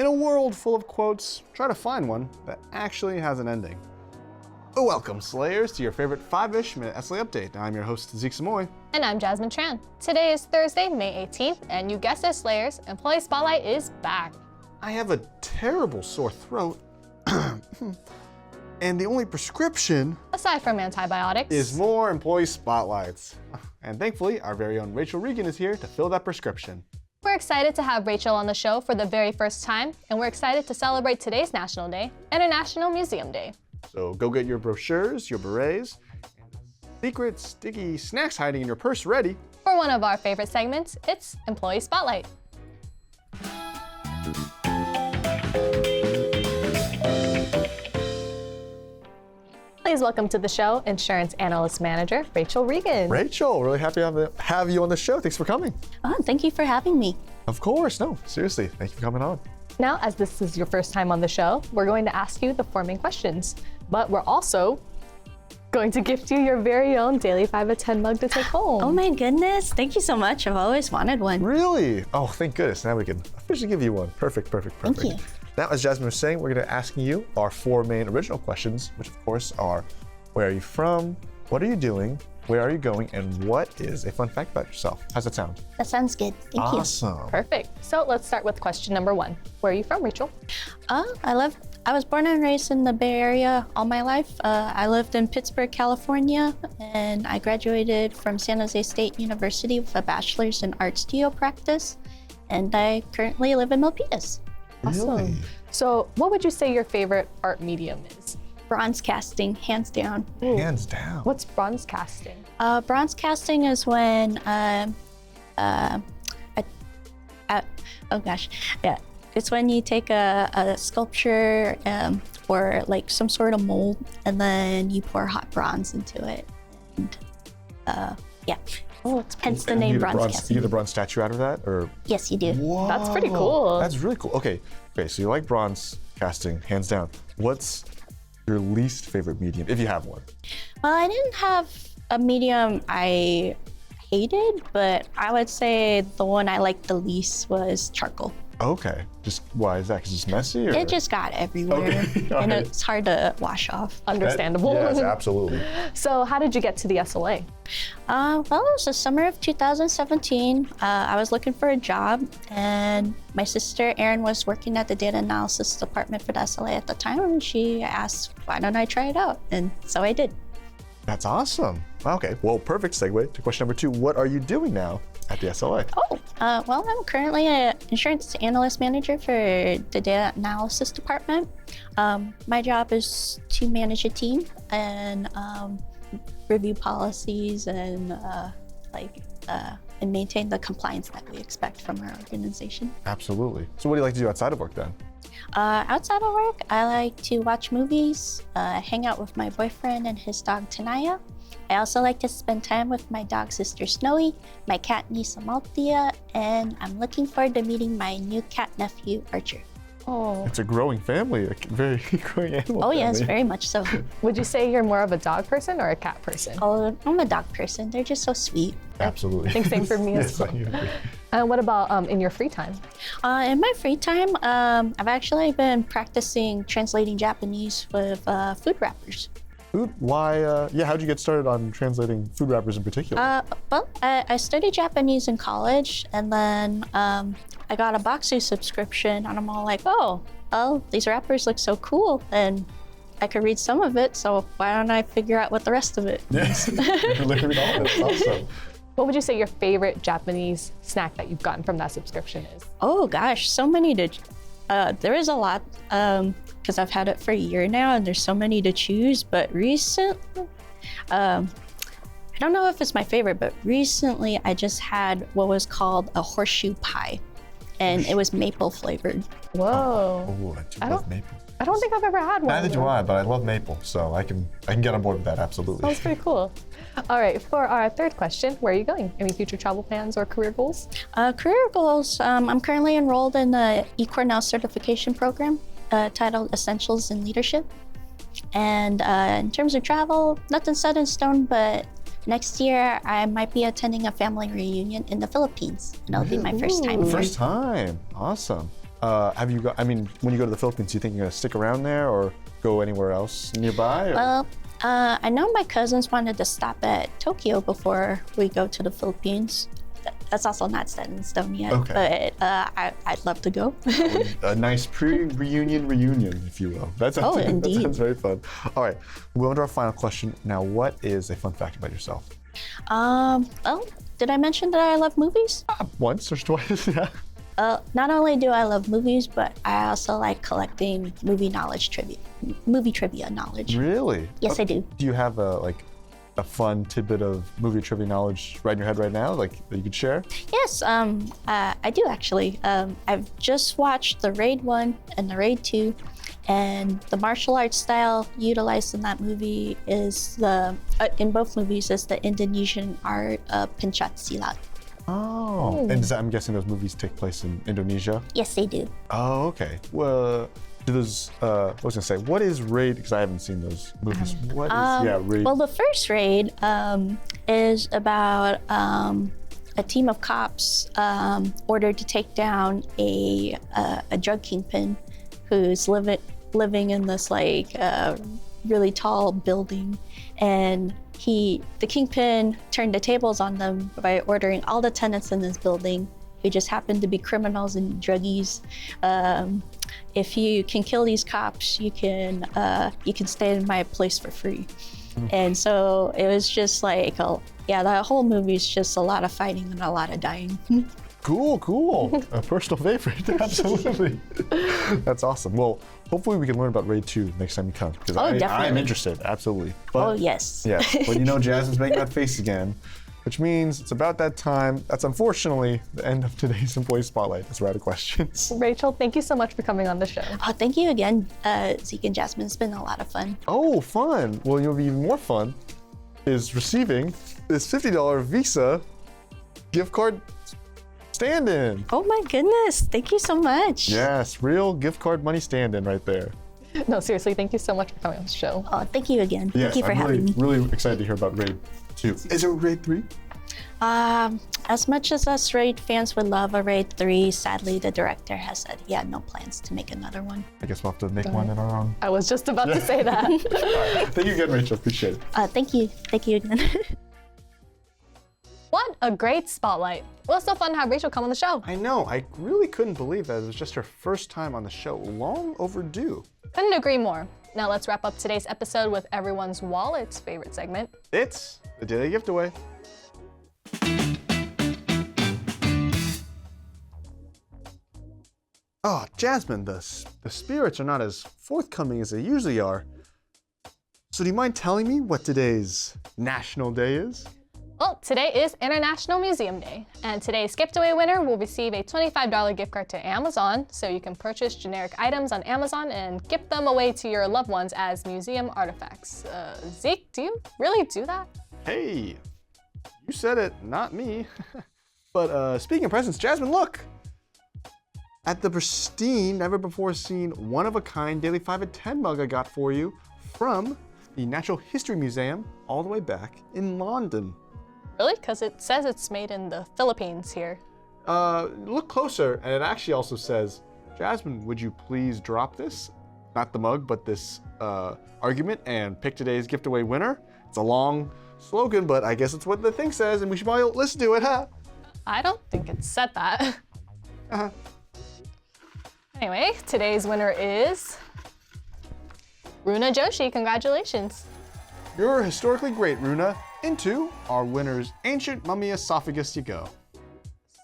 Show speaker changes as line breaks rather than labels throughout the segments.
In a world full of quotes, try to find one that actually has an ending. Welcome, Slayers, to your favorite 5-ish minute SLA update. I'm your host, Zeke Samoy.
And I'm Jasmine Tran. Today is Thursday, May 18th, and you guessed it, Slayers, Employee Spotlight is back.
I have a terrible sore throat, and the only prescription,
aside from antibiotics,
is more employee spotlights. And thankfully, our very own Rachel Regan is here to fill that prescription.
We're excited to have Rachel on the show for the very first time, and we're excited to celebrate today's National Day, International Museum Day.
So go get your brochures, your berets, and secret sticky snacks hiding in your purse ready.
For one of our favorite segments, it's Employee Spotlight. Please welcome to the show, Insurance Analyst Manager, Rachel Regan.
Rachel, really happy to have you on the show. Thanks for coming.
Oh, thank you for having me.
Of course, no, seriously, thank you for coming on.
Now, as this is your first time on the show, we're going to ask you the forming questions, but we're also going to gift you your very own daily 5 of 10 mug to take home.
Oh my goodness, thank you so much. I've always wanted one.
Really? Oh, thank goodness. Now we can officially give you one. Perfect.
Thank you.
Now, as Jasmine was saying, we're going to ask you our 4 main original questions, which of course are, where are you from? What are you doing? Where are you going? And what is a fun fact about yourself? How's that sound?
That sounds good. Thank you.
Awesome.
Perfect. So let's start with question number 1. Where are you from, Rachel?
I was born and raised in the Bay Area all my life. I lived in Pittsburgh, California, and I graduated from San Jose State University with a bachelor's in art studio practice. And I currently live in MILPITAS.
Awesome.
Really?
So what would you say your favorite art medium is?
Bronze casting, hands down.
Ooh.
Hands down.
What's bronze casting?
Bronze casting is when, it's when you take a sculpture or like some sort of mold, and then you pour hot bronze into it. And hence the name bronze casting.
You get a bronze statue out of that, or?
Yes, you do.
Whoa,
That's pretty cool.
That's really cool. Okay, so you like bronze casting, hands down. What's your least favorite medium, if you have one?
Well, I didn't have a medium I hated, but I would say the one I liked the least was charcoal.
Okay, just why is that? Because it's messy? Or?
It just got everywhere,
Okay.
and it's hard to wash off.
Understandable.
Yes, absolutely.
So how did you get to the SLA?
Well, it was the summer of 2017. I was looking for a job, and my sister Erin was working at the data analysis department for the SLA at the time, and she asked, why don't I try it out? And so I did.
That's awesome. Okay, well, perfect segue to question number 2. What are you doing now at the SLA?
Well, I'm currently an insurance analyst manager for the data analysis department. My job is to manage a team and review policies and and maintain the compliance that we expect from our organization.
Absolutely. So what do you like to do outside of work then?
Outside of work, I like to watch movies, hang out with my boyfriend and his dog Tanaya. I also like to spend time with my dog sister Snowy, my cat niece Amalthea, and I'm looking forward to meeting my new cat nephew Archer.
Oh.
It's a growing family, a very growing animal
Oh
family.
yes, very much so.
Would you say you're more of a dog person or a cat person?
Oh, I'm a dog person. They're just so sweet.
Absolutely.
I think same for me as
Yes, I
well.
agree.
And what about in your free time?
In my free time, I've actually been practicing translating Japanese with food wrappers.
Food? Why? How'd you get started on translating food wrappers in particular?
Well, I studied Japanese in college, and then I got a Boxu subscription, and I'm all like, oh, these wrappers look so cool, and I could read some of it, so why don't I figure out what the rest of it is?
Literally all of it. Awesome.
What would you say your favorite Japanese snack that you've gotten from that subscription is?
Oh gosh, so many there is a lot, because I've had it for a year now, and there's so many to choose, but recently, I don't know if it's my favorite, but recently I just had what was called a horseshoe pie, and it was maple flavored.
Whoa.
Oh, I love maple.
I don't think I've ever had one.
Neither do I, but I love maple, so I can get on board with that, absolutely.
Sounds pretty cool. All right, for our third question, where are you going? Any future travel plans or career goals?
Career goals, I'm currently enrolled in the eCornell certification program titled Essentials in Leadership. And in terms of travel, nothing set in stone, but next year I might be attending a family reunion in the Philippines, and it'll be my first time here.
First time, awesome. have you got? I mean, when you go to the Philippines, do you think you're gonna stick around there or go anywhere else nearby? Or?
Well, I know my cousins wanted to stop at Tokyo before we go to the Philippines. That's also not set in stone yet,
Okay.
but I'd love to go.
A nice pre-reunion reunion, if you will. That sounds, that
indeed.
sounds very fun. All right, we'll on to our final question. Now, what is a fun fact about yourself?
Well, did I mention that I love movies?
Once or twice, yeah.
Not only do I love movies, but I also like collecting movie trivia knowledge.
Really?
Yes, I do.
Do you have a fun tidbit of movie trivia knowledge right in your head right now, like that you could share?
Yes, I do actually. I've just watched the Raid 1 and the Raid 2, and the martial arts style utilized in that movie is in both movies is the Indonesian art of pencak silat.
Oh, and I'm guessing those movies take place in Indonesia?
Yes, they do.
Oh, okay. Well, do those, I was gonna say, what is Raid? Because I haven't seen those movies. What is, Raid?
Well, the first Raid is about a team of cops ordered to take down a drug kingpin who's living in this really tall building, and the kingpin turned the tables on them by ordering all the tenants in this building who just happened to be criminals and druggies. If you can kill these cops, you can stay in my place for free. And so it was just the whole movie is just a lot of fighting and a lot of dying.
Cool. A personal favorite, absolutely. That's awesome. Well, hopefully we can learn about Raid 2 next time you come, because
definitely.
I'm interested, absolutely. But,
Yes.
Yes, but Jasmine's making that face again, which means it's about that time. That's unfortunately the end of today's Employee Spotlight. That's we're out of questions.
Rachel, thank you so much for coming on the show.
Oh, thank you again, Zeke and Jasmine. It's been a lot of fun.
Oh, fun. Well, you'll be even more fun is receiving this $50 Visa gift card stand-in.
Oh my goodness, thank you so much.
Yes, real gift card money stand-in right there.
No, seriously, thank you so much for coming on the show.
Oh, thank you again.
Yes,
Thank you for having me.
Really excited to hear about Raid 2. Is there a Raid 3?
As much as us Raid fans would love a Raid 3, sadly the director has said he had no plans to make another one.
I guess we'll have to make one in our own.
I was just about to say that.
All right. Thank you again, Rachel. Appreciate it.
Thank you again.
What a great spotlight. It was so fun to have Rachel come on the show.
I know. I really couldn't believe that it was just her first time on the show. Long overdue.
Couldn't agree more. Now let's wrap up today's episode with everyone's wallet's favorite segment.
It's the Daily Giftaway. Oh, Jasmine, the spirits are not as forthcoming as they usually are. So do you mind telling me what today's National Day is?
Well, today is International Museum Day, and today's giftaway winner will receive a $25 gift card to Amazon, so you can purchase generic items on Amazon and gift them away to your loved ones as museum artifacts. Zeke, do you really do that?
Hey, you said it, not me. But speaking of presents, Jasmine, look! At the pristine, never-before-seen, one-of-a-kind Daily 5 at 10 mug I got for you from the Natural History Museum all the way back in London.
Really? Because it says it's made in the Philippines here.
Look closer, and it actually also says, Jasmine, would you please drop this? Not the mug, but this argument and pick today's giveaway winner. It's a long slogan, but I guess it's what the thing says, and we should probably listen to it, huh?
I don't think it said that. Anyway, today's winner is Runa Joshi. Congratulations.
You're historically great, Runa. Into our winner's ancient mummy esophagus you go.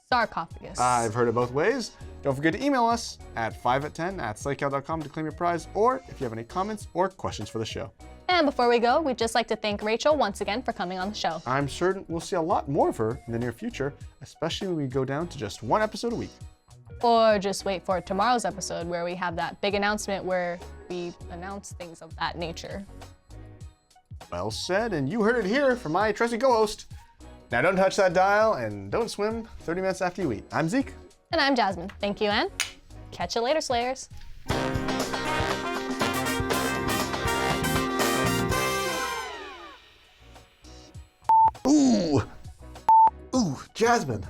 Sarcophagus.
I've heard it both ways. Don't forget to email us at 5at10@slaycow.com to claim your prize, or if you have any comments or questions for the show.
And before we go, we'd just like to thank Rachel once again for coming on the show.
I'm certain we'll see a lot more of her in the near future, especially when we go down to just one episode a week.
Or just wait for tomorrow's episode where we have that big announcement where we announce things of that nature.
Well said, and you heard it here from my trusty co-host. Now don't touch that dial and don't swim 30 minutes after you eat. I'm Zeke.
And I'm Jasmine. Thank you, and catch you later, Slayers.
Ooh, Jasmine.